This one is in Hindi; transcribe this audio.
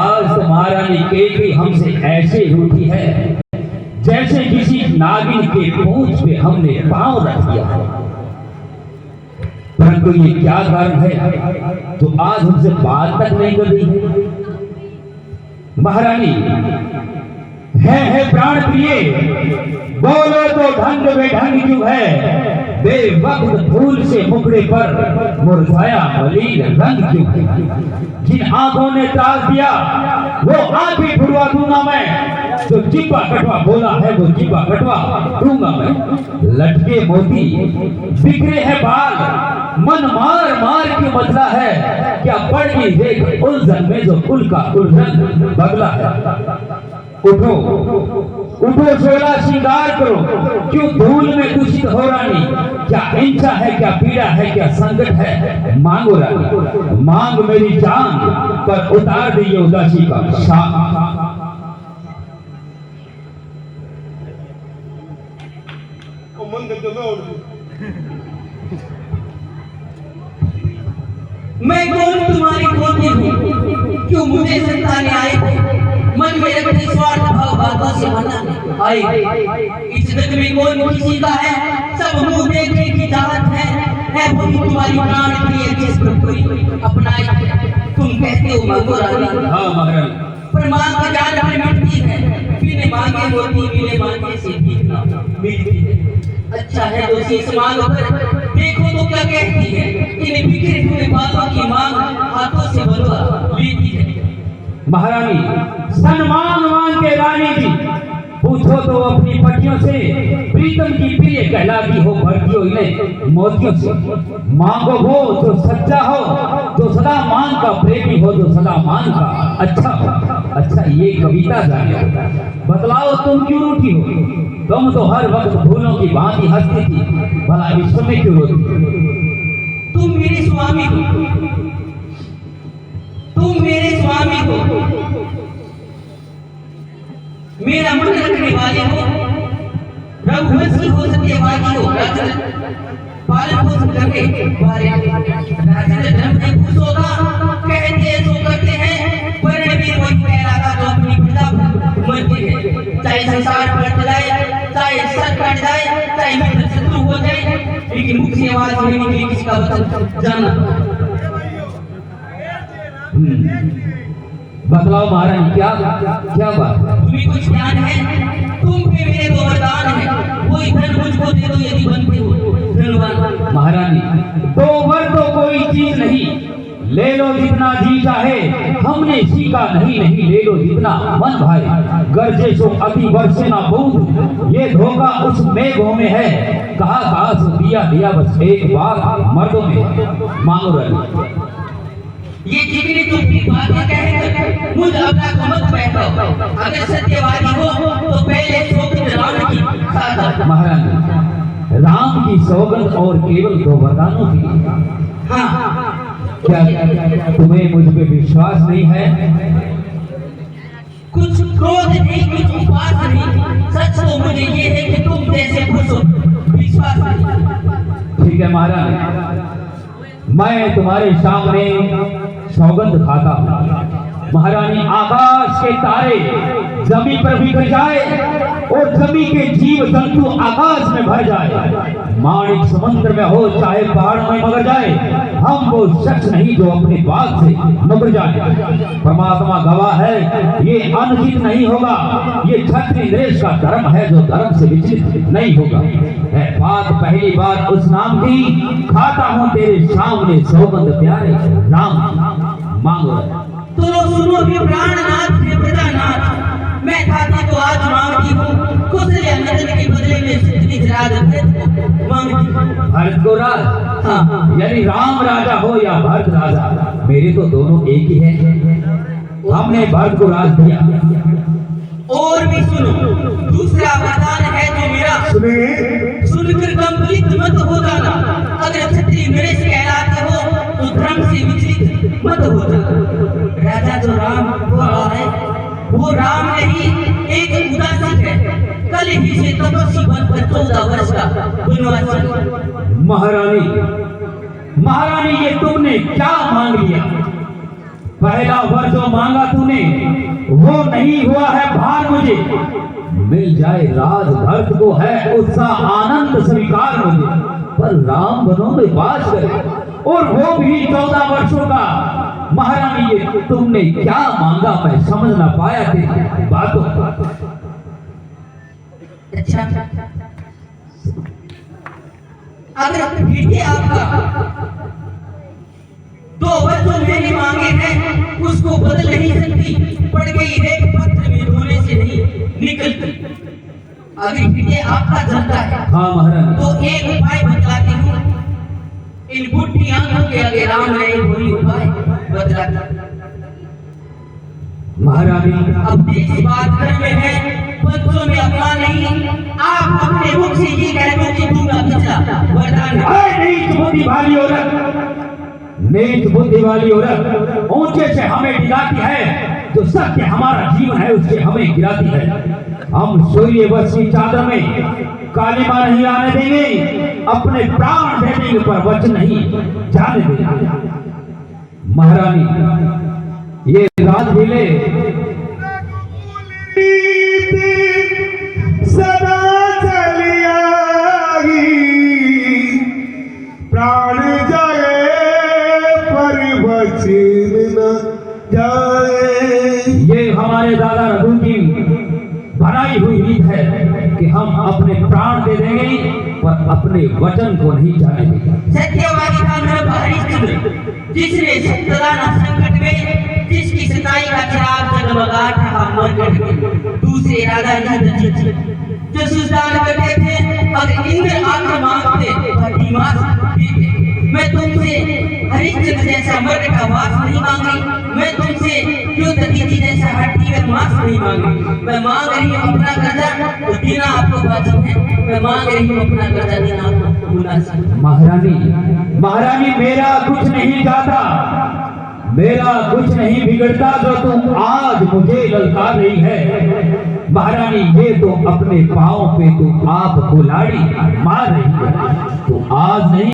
आज तो महारानी केकई हमसे ऐसे रूठी है जैसे किसी नागिन के पूंछ पे हमने पांव रख दिया है। परंतु ये क्या कारण है तो आज हमसे बात तक नहीं कर रही है। महारानी है प्राण प्रिय, बोलो तो ढंग बेढंग क्यों है, बेवक्त फूल से मुखड़े पर मुरझाया मलिन रंग क्यों है। जिन आंखों ने त्रास दिया वो आंख भी छुड़वा दूंगा मैं, जो जिब्बा कटवा बोला है वो जिब्बा कटवा दूंगा मैं। लटके मोती बिखरे हैं बाल, मन मार मार क्यों बदला है, क्या पड़ गई देख उलझन में जो कुल का उलझन बदला है। उठो उठो शोला श्रृंगार करो, क्यों धूल में दूषित हो रानी, क्या हिंसा है क्या पीड़ा है क्या संकट है, मांगो रानी मांग मेरी जान, पर उतार दीजिए उदासी का शाप। मैं कौन तुम्हारी पोती हूँ, क्यों मुझे संतानें आई, मन में रखते स्वार्थ भाव बातों से मना आई। इस जगत में कौन किसी का है, सब मुंह देखने की चाहत है वो तुम्हारी प्राण प्रिय जिस पर कोई अपनाई। तुम कहते हो मांगो रानी, हाँ महारानी, पर मांग का जान में मिटती है, बिने मांगे मोती मिले मांगे से भीखना मिलती है। अच्छा है तो शीश मांगो देखो तो क्या कहती है, इन बिखरे हुए बालों की मांग हाथों से बनवा लेती है। महारानी सम्मान मान के रानी जी, पूछो तो अपनी पटियों से, प्रीतम की प्रिय कहलाती हो भरती हो इन्हें मोतियों से। मांगो वो जो सच्चा हो, जो सदा मान का प्रेमी हो, जो सदा मान का अच्छा हो। अच्छा ये कविता जाने बतलाओ तुम क्यों रूठी हो, तुम तो हर वक्त फूलों की भांति हंसती थी, भला इस समय क्यों रोती। तुम मेरे स्वामी हो, तुम मेरे स्वामी हो, मेरा मन रखने वाले हो, रघुवंशी हो सत्यवादी हो, पालन पोषण करने वाले राजा धर्म से खुश होगा, कहते सो करते हैं, परवीर वही कहलाता जो अपनी पिता मरते हैं। चाहे संसार पलट जाए, चाहे सर कट जाए, चाहे मित्र शत्रु हो जाए, लेकिन मुख से आवाज नहीं निकली किसका वचन जाना। बतलाओ महारानी क्या क्या बात है। तुम्हें कुछ ज्ञान है, तुम पे मेरे दो वरदान है, वही धन मुझको दे दो यदि बनते हो धनवान। महारानी दो वर तो कोई चीज नहीं, ले लो जितना जी चाहे, हमने सीखा नहीं नहीं ले लो जितना मन भाए। गर्जे सो अति वर्षे ना बूंद, ये धोखा उस मेघों में है, कहा काश दिया दिया बस एक बार मर्दों में। मांगो रानी ये जिगरी तुमकी बातें कहकर मुझ अपना को मत बहकाओ, अगर सत्यवादी हो तो पहले सौगंध राम की साथ। महारानी राम की सौगंध और केवल दो वरदानों की। हाँ क्या तुम्हें मुझ पे विश्वास नहीं है। कुछ क्रोध नहीं कुछ उपवास नहीं, सच तो मुझे ये है कि तुम जैसे खुश हो, विश्वास नहीं। ठीक है महारानी, मैं तुम्हारे सामने सौगंध खाता हूँ। महारानी आकाश के तारे जमीन पर बिखर जाए और जमीन के जीव जंतु आकाश में भर जाए, माणिक समुद्र में हो चाहे पहाड़ में मगर जाए, हम वो शख्स नहीं जो अपने बात से मगर जाए। परमात्मा गवाह है ये अनुचित नहीं होगा, ये क्षत्रिय देश का धर्म है जो धर्म से विचलित नहीं होगा। है बात पहली बार उस नाम की, खाता हूँ तेरे सामने सौगंध प्यारे राम। मांगो तो सुनो भी प्राणनाथ हे प्रजानाथ, मैं खाती तो आज मांगती हूँ, कौशल्या नंदन के बदले में सुधनी राज मांगती हूँ। भरत को राज, हाँ यानी राम राजा हो या भरत राजा, मेरे तो दोनों एक ही है, हमने भरत को राज दिया। और भी सुनो, दूसरा वरदान है जो मेरा, सुनकर कंपित मत हो जाना, अगर क्षत्रिय नरेश कहलाते हो तो धर्म से विचलित मत हो जाना। राजा जो राम हुआ है वो राम नहीं एक उदासी है, कल ही से तपस्वी बनकर 14 वर्ष का वनवासी। महारानी महारानी ये तुमने क्या मांग लिया, पहला वर जो मांगा तूने वो नहीं हुआ है भार मुझे, मिल जाए राज भक्त को है उत्साह आनंद स्वीकार मुझे, पर राम वनों में वास करे और वो भी 14 वर्षों का। महारानी ये तुमने क्या मांगा मैं समझ ना पाया तेरी बातों। अच्छा, अगर बेटे आपका 2 वर्षों मैंने मांगे हैं उसको बदल नहीं सकती, पड़ गई है पत्र में धोने से नहीं निकलती। अगर बेटे आपका चलता है हाँ महारानी, तो एक उपाय बतलाती हूँ, इन बुढ़ी आंखों के आगे राम नहीं वही उपाय बतलाती। महारानी अब देश बात कर में है, बच्चों में अपमान नहीं, आप अपने मुख से ये कह दो कि दूंगा पिछला वरदान नीच बुद्धि वाली औरत, नीच बुद्धि वाली औरत ऊंचे से हमें गिराती है, जो सत्य हमारा जीवन है उससे हमें गिराती है। हम सूर्य वश की चादर में काली मां नहीं आने देंगे, अपने प्राण दे देंगे पर वचन नहीं जाने देंगे। महारानी ये राज मिले सदा चलियागी, प्राण जाए पर वचन न जाए। ये हमारे दादा रघु की बनाई हुई रीत है कि हम अपने प्राण दे देंगे पर अपने वचन को नहीं जाने देंगे। सत्यवादी का नाम हरिश्चंद्र, जिसने सत्तराना संकट में जिसकी सताई का चिराग जगमगा था मरकट में। दूसरे राजा इंद्रजीत जो सुल्तान करते थे, अगर इंद्र आकर मांगते हड्डी मांस देते। मैं तुमसे हरिश्चंद्र जैसा मर्द का मांस नहीं मांगी, मैं तुमसे युद्धनीति जैसा हड्डी में मांस नहीं मांगी। मैं मांग रही हूँ अपना कर्जा तो देना आपको वाजिब है, मैं मांग रही हूँ अपना कर्जा देना आपको मुनासिब है। महारानी महारानी मेरा कुछ नहीं जाता, मेरा कुछ नहीं बिगड़ता जो तुम आज मुझे ललकार रही है। महारानी ये तो अपने पांव पे तुम आप कुल्हाड़ी मार रही है, तो आज नहीं